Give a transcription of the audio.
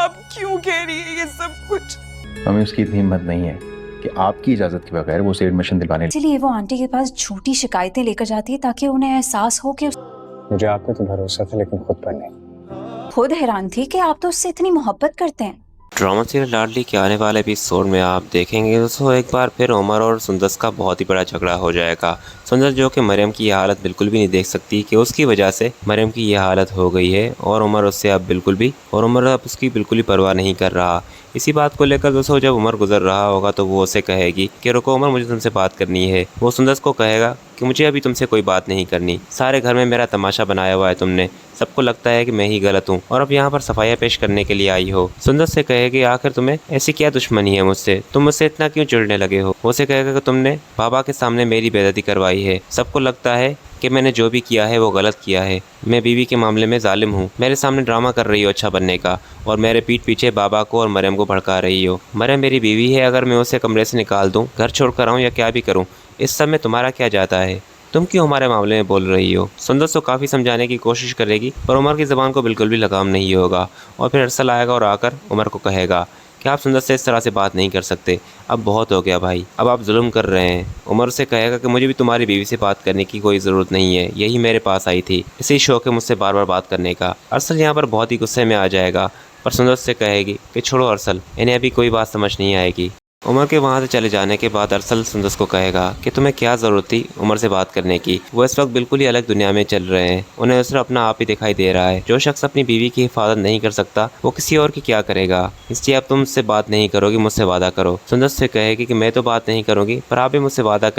आप क्यों कह रही है ये सब कुछ? हमें उसकी इतनी हिम्मत नहीं है कि आपकी इजाजत के बगैर वो उसे एडमिशन दिलवाने। इसलिए वो आंटी के पास झूठी शिकायतें लेकर जाती है ताकि उन्हें एहसास हो कि मुझे आप पे तो भरोसा था लेकिन खुद पर नहीं। खुद हैरान थी कि आप तो उससे इतनी मोहब्बत करते हैं। ड्रामा सीरियल लाडली के आने वाले एपिसोड में आप देखेंगे दोस्तों एक बार फिर उमर और सुंदस का बहुत ही बड़ा झगड़ा हो जाएगा। सुंदस जो कि मरियम की यह हालत बिल्कुल भी नहीं देख सकती कि उसकी वजह से मरियम की यह हालत हो गई है और उमर उससे अब उमर अब उसकी बिल्कुल ही परवाह नहीं कर रहा। इसी बात को लेकर दोस्तों जब उमर गुजर रहा होगा तो वो उसे कहेगी कि रुको उमर, मुझे तुमसे बात करनी है। वो सुंदस को कहेगा कि मुझे अभी तुमसे कोई बात नहीं करनी, सारे घर में मेरा तमाशा बनाया हुआ है तुमने, सबको लगता है कि मैं ही गलत हूँ और अब यहाँ पर सफाइयाँ पेश करने के लिए आई हो। सुंदर से कहेगी आखिर तुम्हें ऐसी क्या दुश्मनी है मुझसे, तुम मुझसे इतना क्यों चिढ़ने लगे हो। वो से कहेगा कि तुमने बाबा के सामने मेरी बेइज्जती करवाई है, सबको लगता है कि मैंने जो भी किया है वो गलत किया है, मैं बीवी के मामले में जालिम हूँ, मेरे सामने ड्रामा कर रही हो अच्छा बनने का और मेरे पीठ पीछे बाबा को और मरियम को भड़का रही हो। मरियम मेरी बीवी है, अगर मैं उसे कमरे से निकाल दूँ, घर छोड़ कर आऊँ या क्या भी करूँ, इस सब में तुम्हारा क्या जाता है, तुम क्यों हमारे मामले में बोल रही हो। सुंदर तो काफ़ी समझाने की कोशिश करेगी पर उमर की ज़बान को बिल्कुल भी लगाम नहीं होगा और फिर अरसल आएगा और आकर उमर को कहेगा कि आप सुंदर से इस तरह से बात नहीं कर सकते, अब बहुत हो गया भाई, अब आप जुल्म कर रहे हैं। उमर से कहेगा कि मुझे भी तुम्हारी बीवी से बात करने की कोई ज़रूरत नहीं है, यही मेरे पास आई थी, इसी शौक है मुझसे बार बार बात करने का। अरसल यहाँ पर बहुत ही गुस्से में आ जाएगा पर सुंदर से कहेगी कि छोड़ो अरसल, इन्हें अभी कोई बात समझ नहीं आएगी। उमर के वहाँ से चले जाने के बाद अरसल सुंदस को कहेगा कि तुम्हें क्या ज़रूरत थी उमर से बात करने की, वो इस वक्त बिल्कुल ही अलग दुनिया में चल रहे हैं, उन्हें सिर्फ अपना आप ही दिखाई दे रहा है। जो शख्स अपनी बीवी की हिफाजत नहीं कर सकता वो किसी और की क्या करेगा, इसलिए अब तुम मुझसे बात नहीं करोगी, मुझसे वादा करो। सुंदस से कहेगी कि मैं तो बात नहीं करूँगी पर आप भी मुझसे वादा